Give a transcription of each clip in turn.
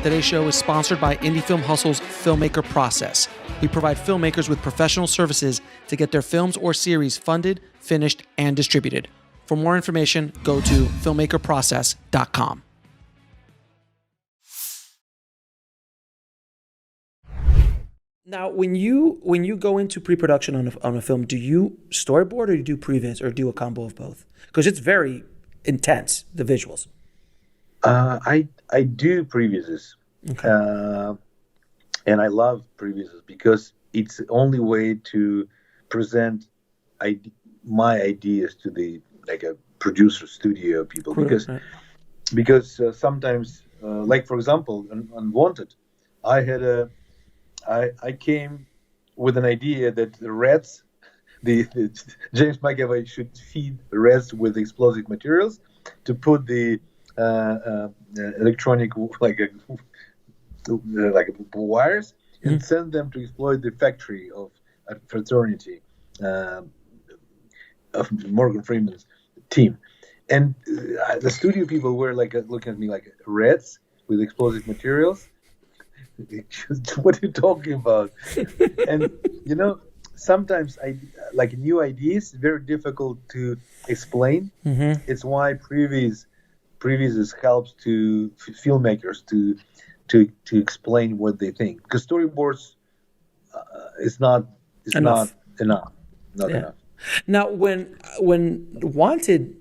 Today's show is sponsored by Indie Film Hustle's Filmmaker process. We provide filmmakers with professional services to get their films or series funded, finished, and distributed. For more information, go to filmmakerprocess.com. Now, when you go into pre-production on a film, do you storyboard or do you do previs or do a combo of both? Because it's very intense, the visuals. I do previews, Okay. and I love previews because it's the only way to present my ideas to the a producer studio people. Cool, because right. because sometimes, like for example, Unwanted, I came with an idea that the rats, the James McAvoy should feed the rats with explosive materials to put the electronic like wires and send them to exploit the factory of a fraternity of Morgan Freeman's team. And the studio people were looking at me like rats with explosive materials. What are you talking about? And sometimes new ideas very difficult to explain. Mm-hmm. It's why previews helps to filmmakers to explain what they think, because storyboards is not enough. Now, when Wanted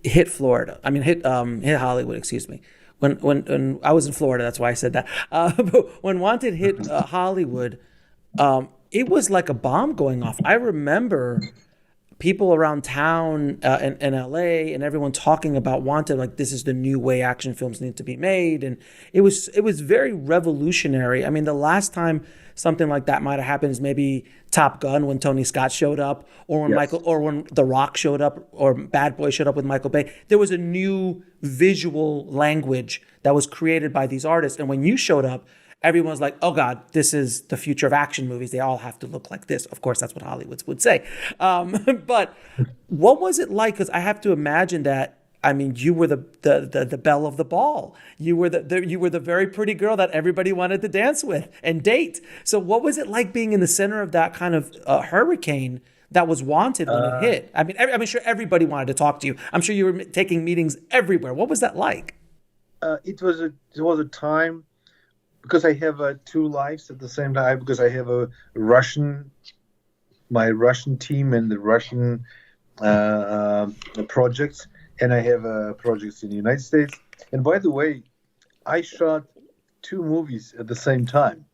hit Florida, hit Hollywood, excuse me. When I was in Florida, that's why I said that. But when Wanted hit Hollywood, it was like a bomb going off. I remember people around town in LA and everyone talking about Wanted, like this is the new way action films need to be made, and it was very revolutionary. I mean, the last time something like that might have happened is maybe Top Gun when Tony Scott showed up, or when when The Rock showed up, or Bad Boy showed up with Michael Bay. There was a new visual language that was created by these artists, and when you showed up, everyone was like, oh God, this is the future of action movies. They all have to look like this. Of course, that's what Hollywood would say. But what was it like? Because I have to imagine that, you were the belle of the ball. You were the very pretty girl that everybody wanted to dance with and date. So what was it like being in the center of that kind of hurricane that was Wanted when it hit? I'm sure everybody wanted to talk to you. I'm sure you were taking meetings everywhere. What was that like? It was a time, because I have two lives at the same time, because I have my Russian team and the Russian projects, and I have projects in the United States. And by the way, I shot two movies at the same time,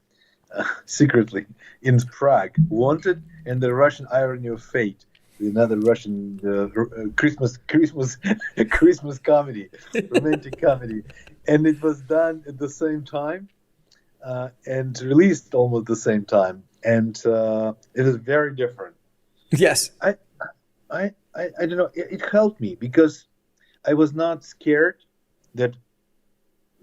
secretly, in Prague, Wanted and The Russian Irony of Fate, another Russian Christmas comedy, romantic comedy. And it was done at the same time. And released almost the same time, and it is very different. Yes, I don't know. It helped me because I was not scared that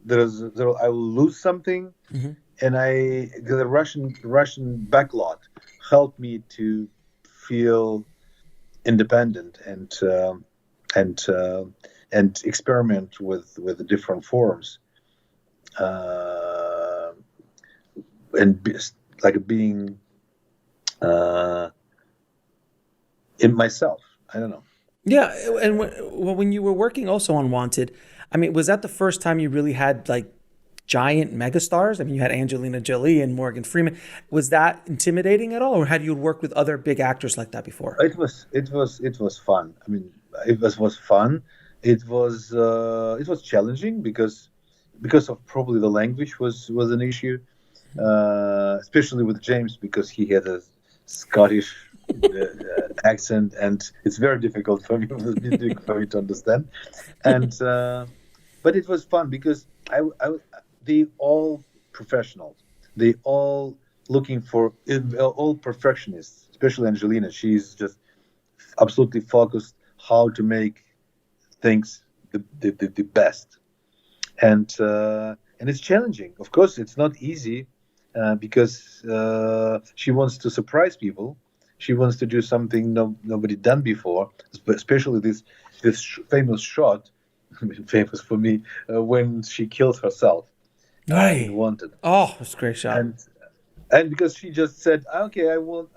I will lose something, and the Russian backlot helped me to feel independent and experiment with the different forms. And being in myself. I don't know. Yeah, and when you were working also on Wanted, was that the first time you really had giant megastars? You had Angelina Jolie and Morgan Freeman. Was that intimidating at all, or had you worked with other big actors like that before? It was fun. It was fun. It was challenging because of probably the language was an issue. Especially with James, because he had a Scottish accent, and it's very difficult for me to understand. And but it was fun because they all professionals, they all looking for all perfectionists. Especially Angelina, she's just absolutely focused how to make things the best, and it's challenging. Of course, it's not easy. Because she wants to surprise people. She wants to do something nobody done before, especially this famous shot, famous for me, when she kills herself. Right. in Wanted. Oh, it's a great shot. And because she just said, okay, I will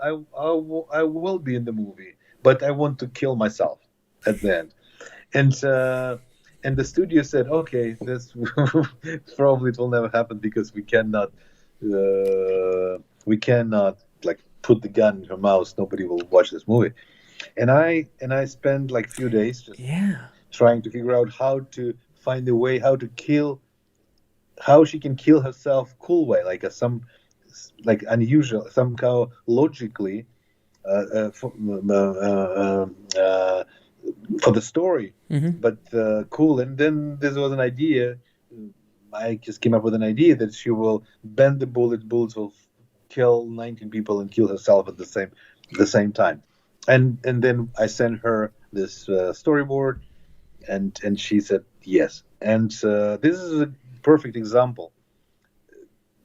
be in the movie, but I want to kill myself at the end. And the studio said, okay, this probably it will never happen because we cannot like put the gun in her mouth. Nobody will watch this movie. And I spent like few days just Yeah. trying to figure out how to find a way how she can kill herself cool way, some like unusual, somehow logically for the story, but cool. And then this was an idea. I just came up with an idea that she will bend the bullets will kill 19 people and kill herself at the same time. And then I sent her this storyboard, and she said yes. And this is a perfect example.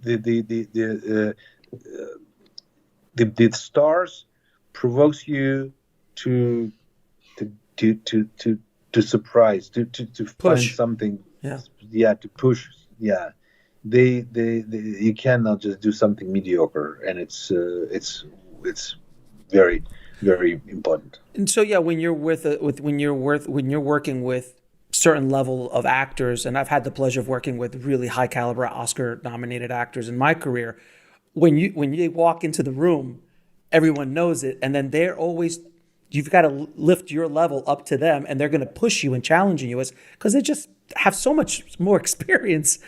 The stars provokes you to surprise, to find Push. something. Yeah. To push. Yeah, they you cannot just do something mediocre, and it's very, very important. And so yeah, when you're when you're working with certain level of actors, and I've had the pleasure of working with really high caliber Oscar nominated actors in my career, when you walk into the room, everyone knows it, and then you've got to lift your level up to them, and they're going to push you and challenge you because they just have so much more experience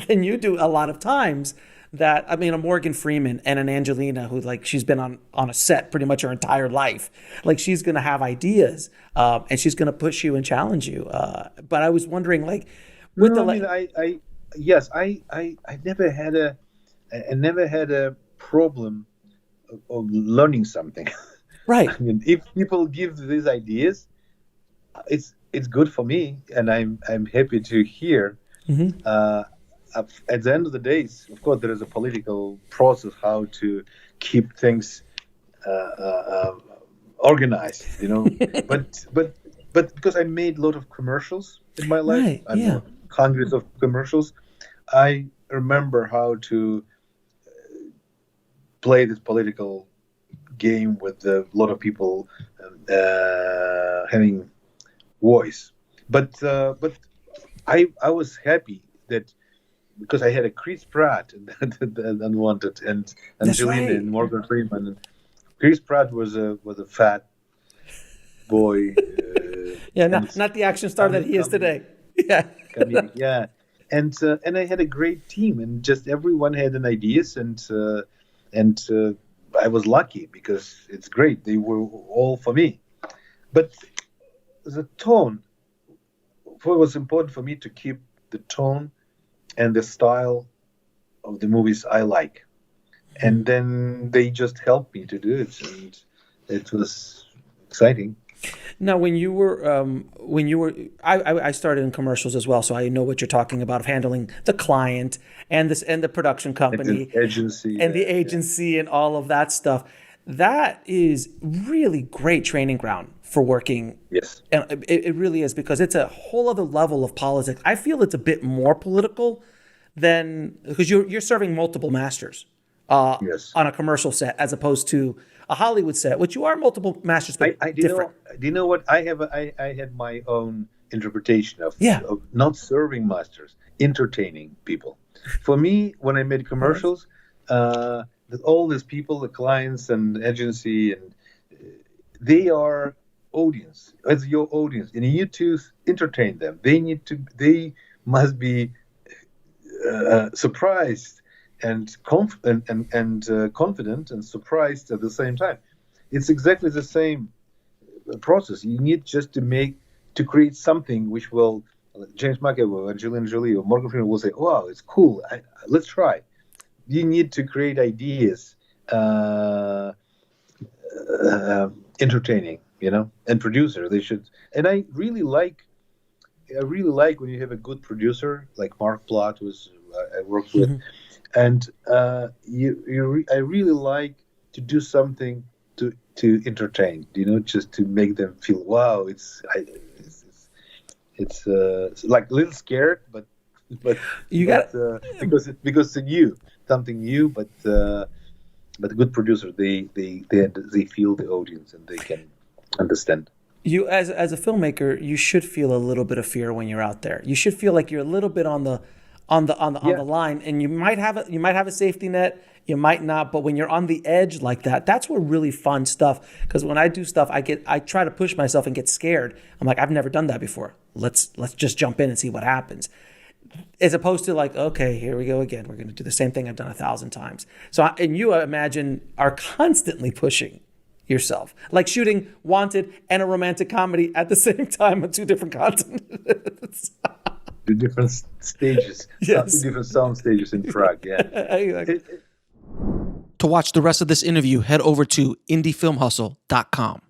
than you do a lot of times. That, I mean, a Morgan Freeman and an Angelina who, like, she's been on a set pretty much her entire life. Like, she's going to have ideas, and she's going to push you and challenge you. But I was wondering, like, with I never had a problem of learning something. Right. I mean, if people give these ideas, it's good for me, and I'm happy to hear. At the end of the day, of course, there is a political process how to keep things organized, but because I made a lot of commercials in my life, Right, I know hundreds of commercials, I remember how to play this political game with a lot of people having voice, but I was happy that because I had a Chris Pratt and Unwanted, and Angelina and Morgan Freeman. And Chris Pratt was a fat boy. Not the action star that he is today. Yeah. Comedic, yeah. And I had a great team, and just everyone had an ideas, and I was lucky because it's great. They were all for me. But the tone, it was important for me to keep the tone and the style of the movies I like. And then they just helped me to do it, and it was exciting. Now, I started in commercials as well, so I know what you're talking about of handling the client and the production company, and the agency, and all of that stuff. That is really great training ground for working. Yes, and it really is, because it's a whole other level of politics. I feel it's a bit more political than, because you're serving multiple masters on a commercial set as opposed to a Hollywood set, which you are multiple masters, but different. Do you know what I had my own interpretation of not serving masters, entertaining people. For me, when I made commercials, all these people, the clients and agency, and they are audience. It's your audience, and you need to entertain them. They must be surprised and confident and surprised at the same time. It's exactly the same process. You need just to create something which will, James McAvoy, Angelina Jolie, or Morgan Freeman will say, "Wow, it's cool. Let's try." You need to create ideas, entertaining, and producer. They should. And I really like when you have a good producer like Mark Platt, who's I worked with, and I really like to do something to entertain, just to make them feel, wow, it's like a little scared, but but You got because it's new, something new. But good producers, they feel the audience and they can understand. you as a filmmaker, you should feel a little bit of fear when you're out there. You should feel like you're a little bit on the line, and you might have a safety net, you might not, but when you're on the edge like that, that's where really fun stuff. Because when I do stuff, I try to push myself and get scared. I'm like, I've never done that before. Let's just jump in and see what happens. As opposed to like, okay, here we go again. We're going to do the same thing I've done 1,000 times. So, and you, I imagine, are constantly pushing yourself, like shooting Wanted and a romantic comedy at the same time on two different continents. The different stages, Yes. different sound stages in Prague. Yeah. To watch the rest of this interview, head over to indiefilmhustle.com.